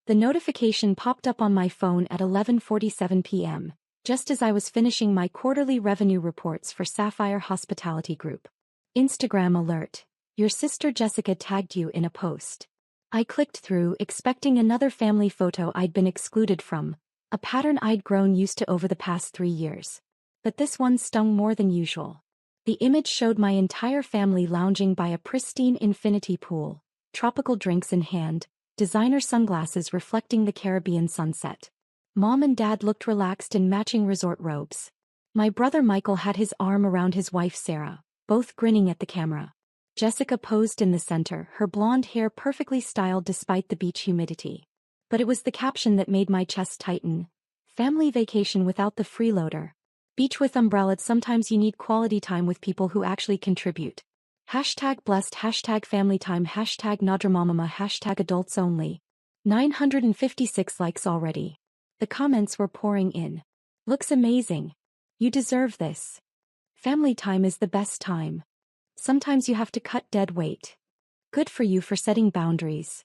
The notification popped up on my phone at 11:47 p.m., just as I was finishing my quarterly revenue reports for Sapphire Hospitality Group. Instagram alert. Your sister Jessica tagged you in a post. I clicked through, expecting another family photo I'd been excluded from, a pattern I'd grown used to over the past 3 years. But this one stung more than usual. The image showed my entire family lounging by a pristine infinity pool, tropical drinks in hand, designer sunglasses reflecting the Caribbean sunset. Mom and Dad looked relaxed in matching resort robes. My brother Michael had his arm around his wife Sarah, both grinning at the camera. Jessica posed in the center, her blonde hair perfectly styled despite the beach humidity. But it was the caption that made my chest tighten. Family vacation without the freeloader. Beach with umbrella. Sometimes you need quality time with people who actually contribute. #blessed, #family time, #nadramamama, #adults only. 956 likes already. The comments were pouring in. Looks amazing. You deserve this. Family time is the best time. Sometimes you have to cut dead weight. Good for you for setting boundaries.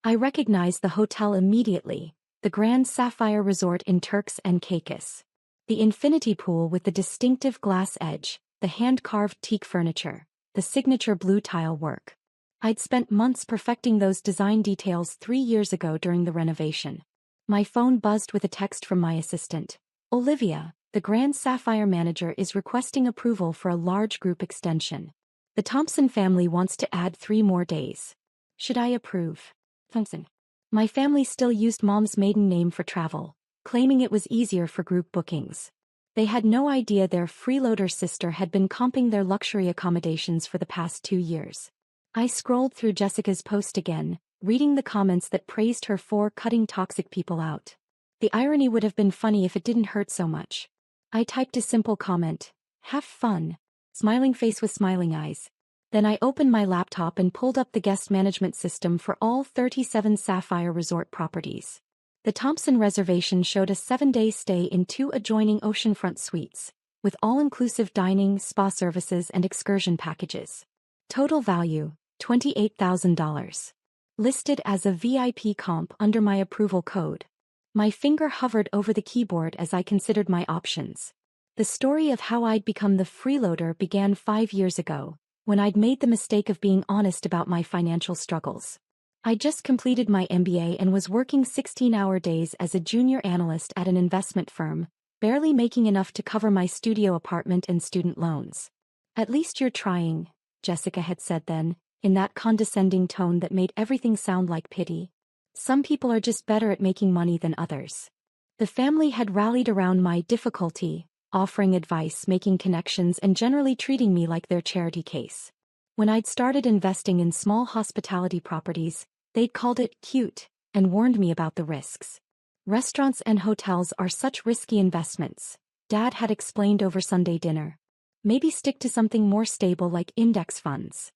I recognized the hotel immediately, the Grand Sapphire Resort in Turks and Caicos. The infinity pool with the distinctive glass edge, the hand-carved teak furniture, the signature blue tile work. I'd spent months perfecting those design details 3 years ago during the renovation. My phone buzzed with a text from my assistant. Olivia, the Grand Sapphire manager is requesting approval for a large group extension. The Thompson family wants to add 3 more days. Should I approve? Thompson. My family still used Mom's maiden name for travel, claiming it was easier for group bookings. They had no idea their freeloader sister had been comping their luxury accommodations for the past 2 years. I scrolled through Jessica's post again, reading the comments that praised her for cutting toxic people out. The irony would have been funny if it didn't hurt so much. I typed a simple comment, "Have fun." Smiling face with smiling eyes. Then I opened my laptop and pulled up the guest management system for all 37 Sapphire Resort properties. The Thompson reservation showed a 7-day stay in 2 adjoining oceanfront suites, with all-inclusive dining, spa services and excursion packages. Total value, $28,000. Listed as a VIP comp under my approval code. My finger hovered over the keyboard as I considered my options. The story of how I'd become the freeloader began 5 years ago, when I'd made the mistake of being honest about my financial struggles. I just completed my MBA and was working 16-hour days as a junior analyst at an investment firm, barely making enough to cover my studio apartment and student loans. "At least you're trying," Jessica had said then, in that condescending tone that made everything sound like pity. Some people are just better at making money than others. The family had rallied around my difficulty, offering advice, making connections, and generally treating me like their charity case. When I'd started investing in small hospitality properties, they'd called it cute and warned me about the risks. Restaurants and hotels are such risky investments, Dad had explained over Sunday dinner. Maybe stick to something more stable like index funds.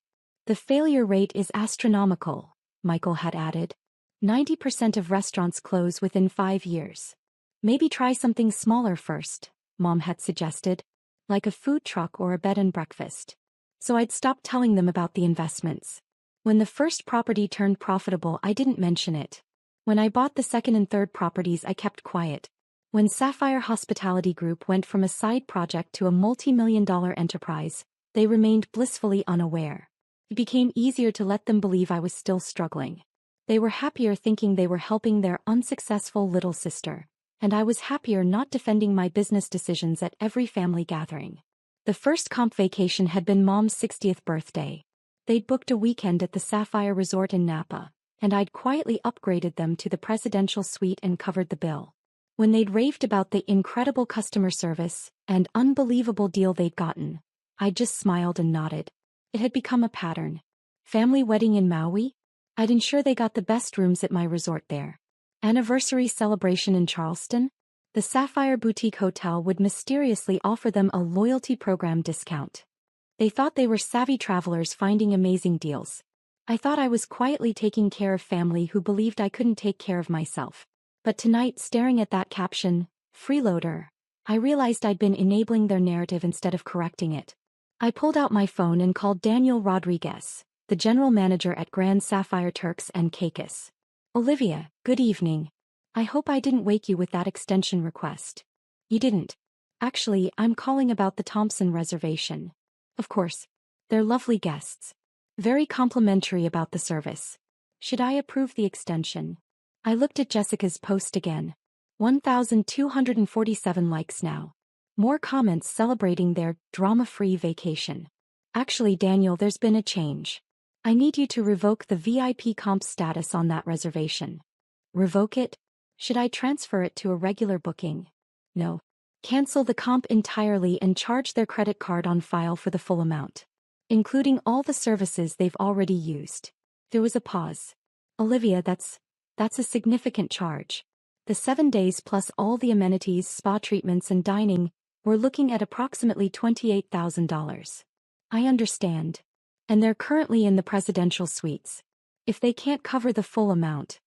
The failure rate is astronomical, Michael had added. 90% of restaurants close within 5 years. Maybe try something smaller first, Mom had suggested, like a food truck or a bed and breakfast. So I'd stopped telling them about the investments. When the first property turned profitable, I didn't mention it. When I bought the second and third properties, I kept quiet. When Sapphire Hospitality Group went from a side project to a multi-million-dollar enterprise, they remained blissfully unaware. It became easier to let them believe I was still struggling. They were happier thinking they were helping their unsuccessful little sister, and I was happier not defending my business decisions at every family gathering. The first comp vacation had been Mom's 60th birthday. They'd booked a weekend at the Sapphire Resort in Napa, and I'd quietly upgraded them to the presidential suite and covered the bill. When they'd raved about the incredible customer service and unbelievable deal they'd gotten, I just smiled and nodded. It had become a pattern. Family wedding in Maui? I'd ensure they got the best rooms at my resort there. Anniversary celebration in Charleston? The Sapphire Boutique Hotel would mysteriously offer them a loyalty program discount. They thought they were savvy travelers finding amazing deals. I thought I was quietly taking care of family who believed I couldn't take care of myself. But tonight, staring at that caption, "Freeloader," I realized I'd been enabling their narrative instead of correcting it. I pulled out my phone and called Daniel Rodriguez, the general manager at Grand Sapphire Turks and Caicos. Olivia, good evening. I hope I didn't wake you with that extension request. You didn't. Actually, I'm calling about the Thompson reservation. Of course. They're lovely guests. Very complimentary about the service. Should I approve the extension? I looked at Jessica's post again. 1,247 likes now. More comments celebrating their drama-free vacation. Actually, Daniel, there's been a change. I need you to revoke the VIP comp status on that reservation. Revoke it? Should I transfer it to a regular booking? No. Cancel the comp entirely and charge their credit card on file for the full amount, including all the services they've already used. There was a pause. Olivia, that's a significant charge. The 7 days plus all the amenities, spa treatments and dining, we're looking at approximately $28,000. I understand. And they're currently in the presidential suites. If they can't cover the full amount,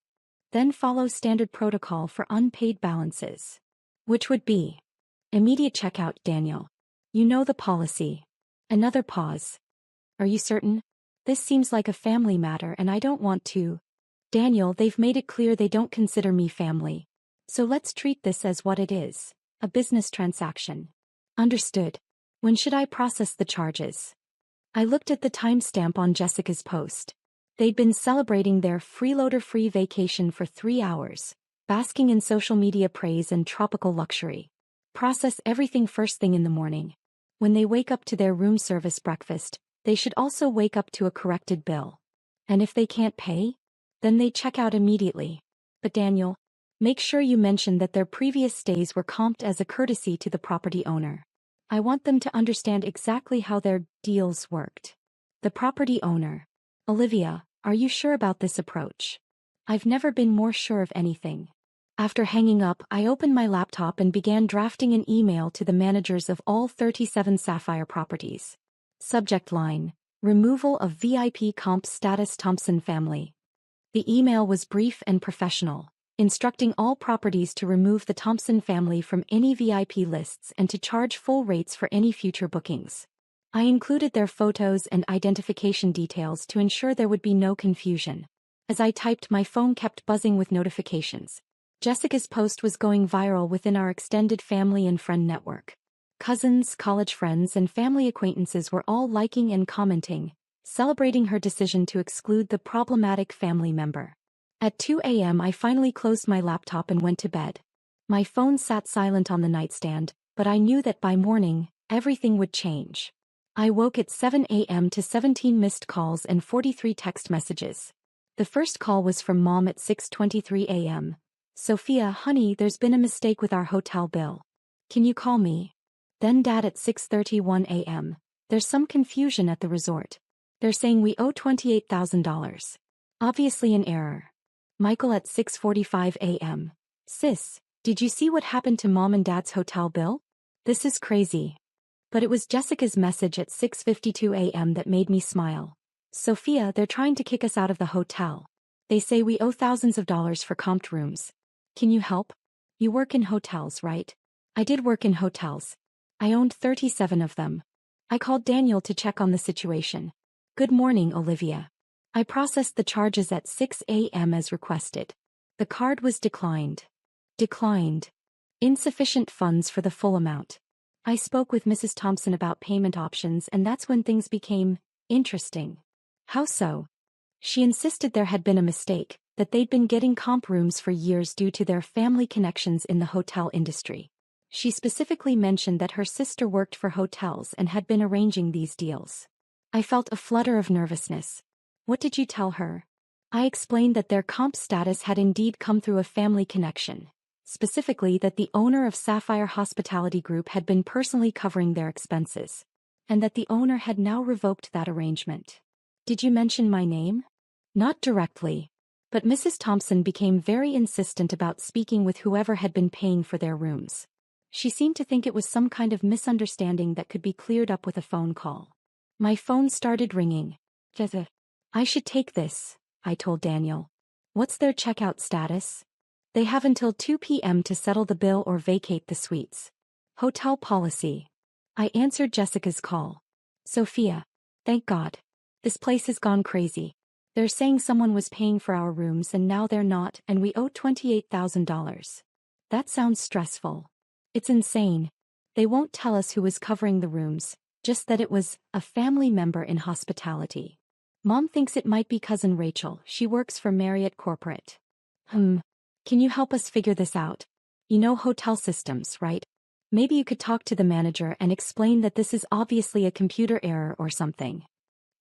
then follow standard protocol for unpaid balances. Which would be immediate checkout, Daniel. You know the policy. Another pause. Are you certain? This seems like a family matter and I don't want to. Daniel, they've made it clear they don't consider me family. So let's treat this as what it is, a business transaction. Understood. When should I process the charges? I looked at the timestamp on Jessica's post. They'd been celebrating their Freeloader free vacation for 3 hours, basking in social media praise and tropical luxury. Process everything first thing in the morning. When they wake up to their room service breakfast, they should also wake up to a corrected bill. And if they can't pay, then they check out immediately. But Daniel, make sure you mention that their previous stays were comped as a courtesy to the property owner. I want them to understand exactly how their deals worked. The property owner. Olivia, are you sure about this approach? I've never been more sure of anything. After hanging up, I opened my laptop and began drafting an email to the managers of all 37 Sapphire properties. Subject line: Removal of VIP comp status Thompson family. The email was brief and professional, instructing all properties to remove the Thompson family from any VIP lists and to charge full rates for any future bookings. I included their photos and identification details to ensure there would be no confusion. As I typed, my phone kept buzzing with notifications. Jessica's post was going viral within our extended family and friend network. Cousins, college friends, and family acquaintances were all liking and commenting, celebrating her decision to exclude the problematic family member. At 2 a.m. I finally closed my laptop and went to bed. My phone sat silent on the nightstand, but I knew that by morning, everything would change. I woke at 7 a.m. to 17 missed calls and 43 text messages. The first call was from Mom at 6:23 a.m. Sophia, honey, there's been a mistake with our hotel bill. Can you call me? Then Dad at 6:31 a.m. There's some confusion at the resort. They're saying we owe $28,000. Obviously an error. Michael at 6:45 a.m. Sis, did you see what happened to Mom and Dad's hotel bill? This is crazy. But it was Jessica's message at 6:52 a.m. that made me smile. Sophia, they're trying to kick us out of the hotel. They say we owe thousands of dollars for comped rooms. Can you help? You work in hotels, right? I did work in hotels. I owned 37 of them. I called Daniel to check on the situation. Good morning, Olivia. I processed the charges at 6 a.m. as requested. The card was declined. Declined. Insufficient funds for the full amount. I spoke with Mrs. Thompson about payment options, and that's when things became interesting. How so? She insisted there had been a mistake, that they'd been getting comp rooms for years due to their family connections in the hotel industry. She specifically mentioned that her sister worked for hotels and had been arranging these deals. I felt a flutter of nervousness. What did you tell her? I explained that their comp status had indeed come through a family connection, specifically that the owner of Sapphire Hospitality Group had been personally covering their expenses, and that the owner had now revoked that arrangement. Did you mention my name? Not directly. But Mrs. Thompson became very insistent about speaking with whoever had been paying for their rooms. She seemed to think it was some kind of misunderstanding that could be cleared up with a phone call. My phone started ringing. I should take this, I told Daniel. What's their checkout status? They have until 2 p.m. to settle the bill or vacate the suites. Hotel policy. I answered Jessica's call. Sophia. Thank God. This place has gone crazy. They're saying someone was paying for our rooms and now they're not and we owe $28,000. That sounds stressful. It's insane. They won't tell us who was covering the rooms, just that it was a family member in hospitality. Mom thinks it might be cousin Rachel. She works for Marriott Corporate. Can you help us figure this out? You know hotel systems, right? Maybe you could talk to the manager and explain that this is obviously a computer error or something.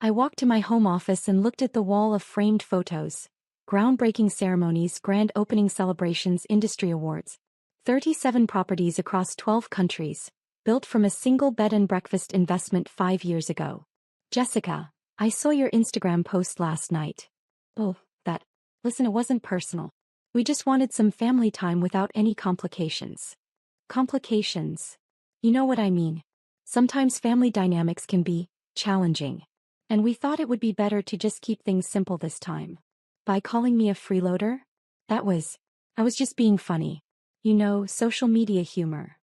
I walked to my home office and looked at the wall of framed photos. Groundbreaking ceremonies, grand opening celebrations, industry awards. 37 properties across 12 countries, built from a single bed and breakfast investment 5 years ago. Jessica, I saw your Instagram post last night. Oh, that. Listen, it wasn't personal. We just wanted some family time without any complications. Complications. You know what I mean. Sometimes family dynamics can be challenging. And we thought it would be better to just keep things simple this time. By calling me a freeloader? I was just being funny. You know, social media humor.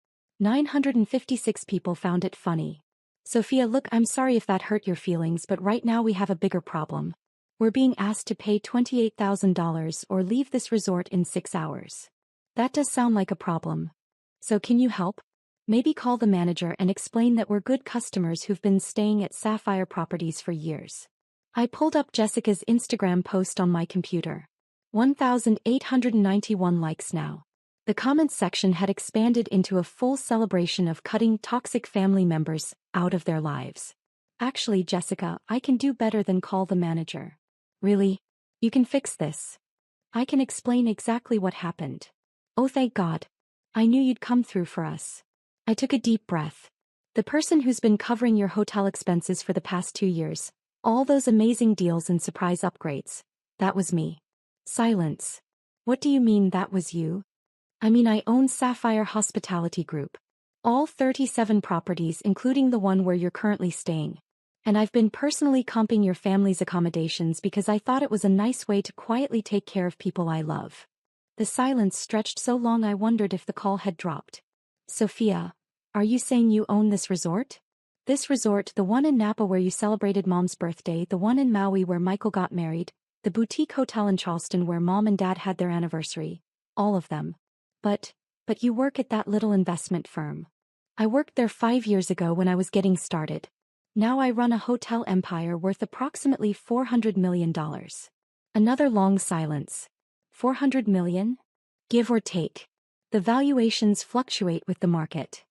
956 people found it funny. Sophia, look, I'm sorry if that hurt your feelings, but right now we have a bigger problem. We're being asked to pay $28,000 or leave this resort in 6 hours. That does sound like a problem. So can you help? Maybe call the manager and explain that we're good customers who've been staying at Sapphire Properties for years. I pulled up Jessica's Instagram post on my computer. 1,891 likes now. The comments section had expanded into a full celebration of cutting toxic family members out of their lives. Actually, Jessica, I can do better than call the manager. Really? You can fix this. I can explain exactly what happened. Oh, thank God. I knew you'd come through for us. I took a deep breath. The person who's been covering your hotel expenses for the past 2 years, all those amazing deals and surprise upgrades, that was me. Silence. What do you mean that was you? I mean, I own Sapphire Hospitality Group. All 37 properties, including the one where you're currently staying. And I've been personally comping your family's accommodations because I thought it was a nice way to quietly take care of people I love. The silence stretched so long I wondered if the call had dropped. Sophia, are you saying you own this resort? This resort, the one in Napa where you celebrated Mom's birthday, the one in Maui where Michael got married, the boutique hotel in Charleston where Mom and Dad had their anniversary, all of them. But you work at that little investment firm. I worked there 5 years ago when I was getting started. Now I run a hotel empire worth approximately $400 million. Another long silence. 400 million? Give or take. The valuations fluctuate with the market.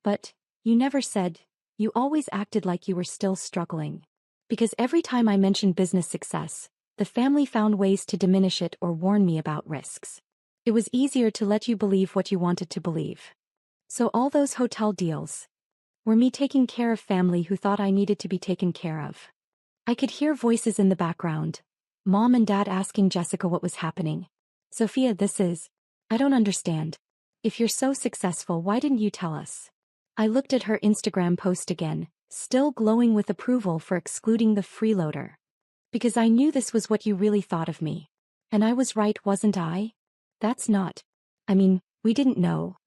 But you never said, you always acted like you were still struggling. Because every time I mentioned business success, the family found ways to diminish it or warn me about risks. It was easier to let you believe what you wanted to believe. So all those hotel deals were me taking care of family who thought I needed to be taken care of. I could hear voices in the background. Mom and Dad asking Jessica what was happening. Sophia, I don't understand. If you're so successful, why didn't you tell us? I looked at her Instagram post again, still glowing with approval for excluding the freeloader. Because I knew this was what you really thought of me. And I was right, wasn't I? That's not. I mean, we didn't know.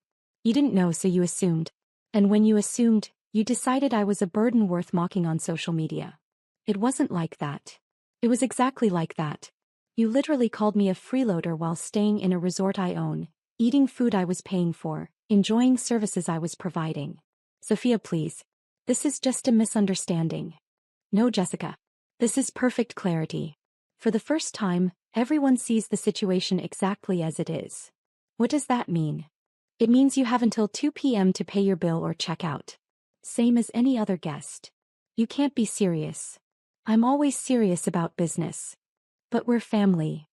You didn't know, so you assumed. And when you assumed, you decided I was a burden worth mocking on social media. It wasn't like that. It was exactly like that. You literally called me a freeloader while staying in a resort I own, eating food I was paying for, enjoying services I was providing. Sophia, please. This is just a misunderstanding. No, Jessica. This is perfect clarity. For the first time, everyone sees the situation exactly as it is. What does that mean? It means you have until 2 p.m. to pay your bill or check out. Same as any other guest. You can't be serious. I'm always serious about business. But we're family.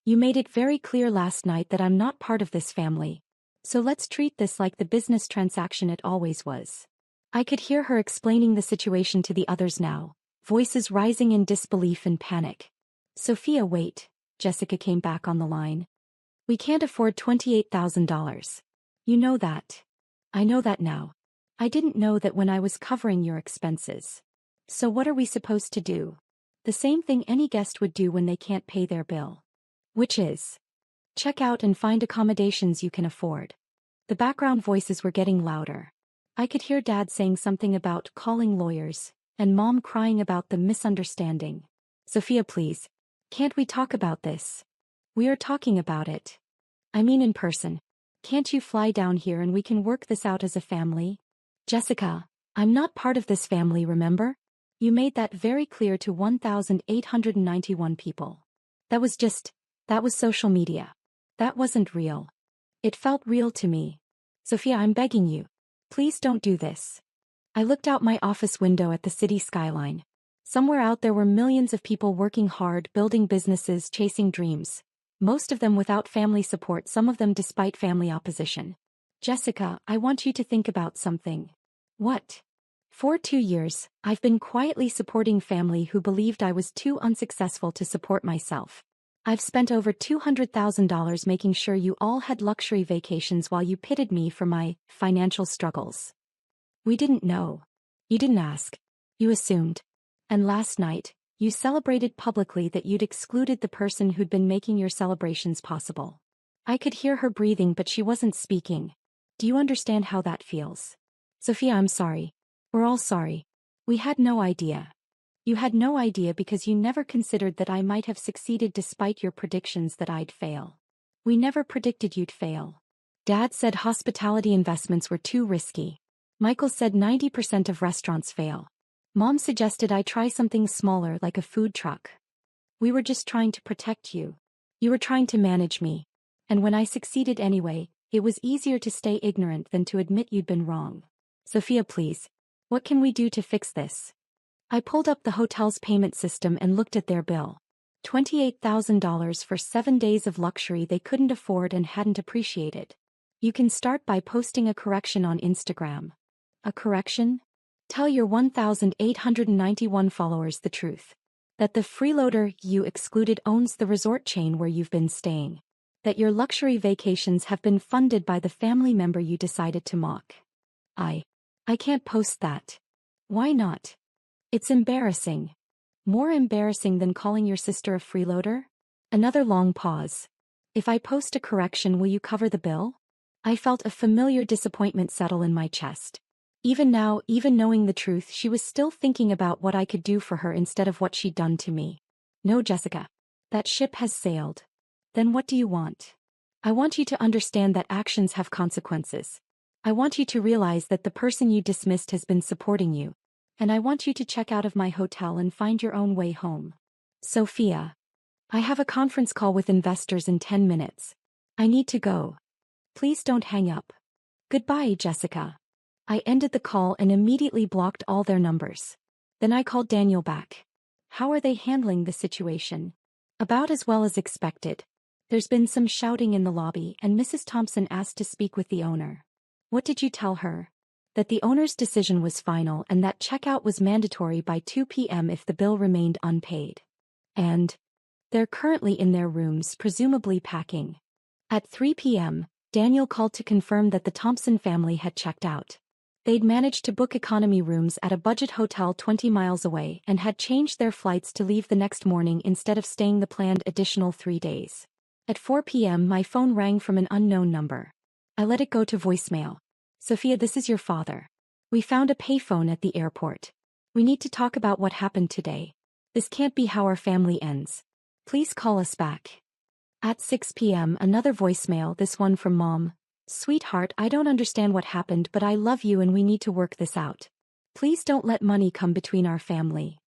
You made it very clear last night that I'm not part of this family. So let's treat this like the business transaction it always was. I could hear her explaining the situation to the others now, voices rising in disbelief and panic. Sophia, wait. Jessica came back on the line. We can't afford $28,000. You know that. I know that now. I didn't know that when I was covering your expenses. So what are we supposed to do? The same thing any guest would do when they can't pay their bill. Which is, check out and find accommodations you can afford. The background voices were getting louder. I could hear Dad saying something about calling lawyers, and Mom crying about the misunderstanding. Sophia, please. Can't we talk about this? We are talking about it. I mean in person. Can't you fly down here and we can work this out as a family? Jessica, I'm not part of this family, remember? You made that very clear to 1,891 people. That was social media. That wasn't real. It felt real to me. Sophia, I'm begging you. Please don't do this. I looked out my office window at the city skyline. Somewhere out there were millions of people working hard, building businesses, chasing dreams. Most of them without family support, some of them despite family opposition. Jessica, I want you to think about something. What? For 2 years, I've been quietly supporting family who believed I was too unsuccessful to support myself. I've spent over $200,000 making sure you all had luxury vacations while you pitted me for my financial struggles. We didn't know. You didn't ask. You assumed. And last night, you celebrated publicly that you'd excluded the person who'd been making your celebrations possible. I could hear her breathing, but she wasn't speaking. Do you understand how that feels? Sophia, I'm sorry. We're all sorry. We had no idea. You had no idea because you never considered that I might have succeeded despite your predictions that I'd fail. We never predicted you'd fail. Dad said hospitality investments were too risky. Michael said 90% of restaurants fail. Mom suggested I try something smaller like a food truck. We were just trying to protect you. You were trying to manage me. And when I succeeded anyway, it was easier to stay ignorant than to admit you'd been wrong. Sophia, please. What can we do to fix this? I pulled up the hotel's payment system and looked at their bill. $28,000 for 7 days of luxury they couldn't afford and hadn't appreciated. You can start by posting a correction on Instagram. A correction? Tell your 1,891 followers the truth. That the freeloader you excluded owns the resort chain where you've been staying. That your luxury vacations have been funded by the family member you decided to mock. I can't post that. Why not? It's embarrassing. More embarrassing than calling your sister a freeloader? Another long pause. If I post a correction, will you cover the bill? I felt a familiar disappointment settle in my chest. Even now, even knowing the truth, she was still thinking about what I could do for her instead of what she'd done to me. No, Jessica. That ship has sailed. Then what do you want? I want you to understand that actions have consequences. I want you to realize that the person you dismissed has been supporting you. And I want you to check out of my hotel and find your own way home. Sophia. I have a conference call with investors in 10 minutes. I need to go. Please don't hang up. Goodbye, Jessica. I ended the call and immediately blocked all their numbers. Then I called Daniel back. How are they handling the situation? About as well as expected. There's been some shouting in the lobby and Mrs. Thompson asked to speak with the owner. What did you tell her? That the owner's decision was final and that checkout was mandatory by 2 p.m. if the bill remained unpaid. And they're currently in their rooms, presumably packing. At 3 p.m., Daniel called to confirm that the Thompson family had checked out. They'd managed to book economy rooms at a budget hotel 20 miles away and had changed their flights to leave the next morning instead of staying the planned additional 3 days. At 4 p.m., my phone rang from an unknown number. I let it go to voicemail. Sophia, this is your father. We found a payphone at the airport. We need to talk about what happened today. This can't be how our family ends. Please call us back. At 6 p.m., another voicemail, this one from Mom. Sweetheart, I don't understand what happened, but I love you and we need to work this out. Please don't let money come between our family.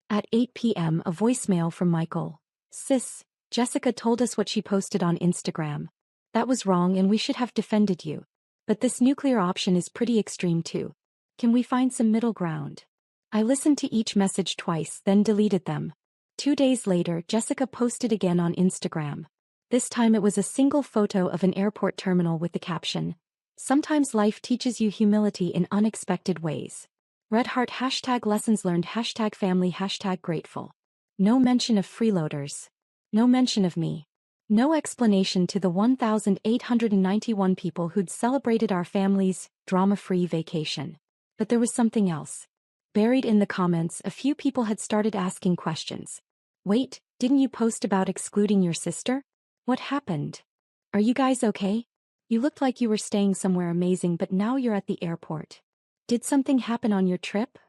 At 8 p.m., a voicemail from Michael. Sis, Jessica told us what she posted on Instagram. That was wrong and we should have defended you. But this nuclear option is pretty extreme too. Can we find some middle ground? I listened to each message twice, then deleted them. 2 days later, Jessica posted again on Instagram. This time it was a single photo of an airport terminal with the caption, "Sometimes life teaches you humility in unexpected ways. Red heart #lessons learned #family #grateful. No mention of freeloaders. No mention of me. No explanation to the 1,891 people who'd celebrated our family's drama-free vacation. But there was something else. Buried in the comments, a few people had started asking questions. Wait, didn't you post about excluding your sister? What happened? Are you guys okay? You looked like you were staying somewhere amazing, but now you're at the airport. Did something happen on your trip?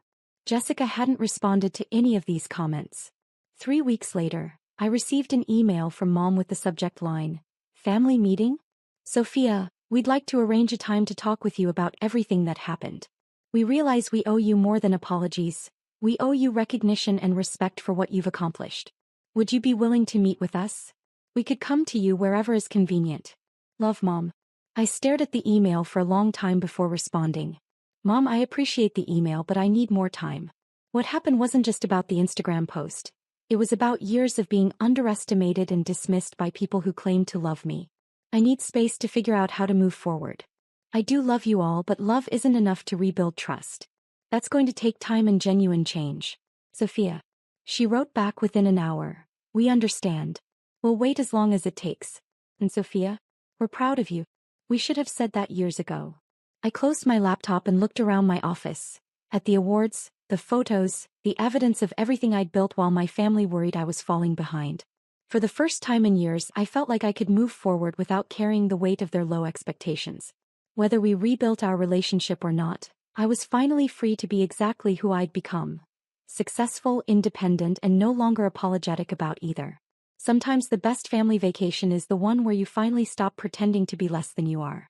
Jessica hadn't responded to any of these comments. 3 weeks later, I received an email from Mom with the subject line, "Family meeting? Sophia, we'd like to arrange a time to talk with you about everything that happened. We realize we owe you more than apologies. We owe you recognition and respect for what you've accomplished. Would you be willing to meet with us? We could come to you wherever is convenient. Love, Mom." I stared at the email for a long time before responding. "Mom, I appreciate the email, but I need more time." What happened wasn't just about the Instagram post. It was about years of being underestimated and dismissed by people who claimed to love me. I need space to figure out how to move forward. I do love you all, but love isn't enough to rebuild trust. That's going to take time and genuine change. Sophia. She wrote back within an hour. "We understand. We'll wait as long as it takes. And Sophia, we're proud of you. We should have said that years ago." I closed my laptop and looked around my office. At the awards, the photos, the evidence of everything I'd built while my family worried I was falling behind. For the first time in years, I felt like I could move forward without carrying the weight of their low expectations. Whether we rebuilt our relationship or not, I was finally free to be exactly who I'd become. Successful, independent, and no longer apologetic about either. Sometimes the best family vacation is the one where you finally stop pretending to be less than you are.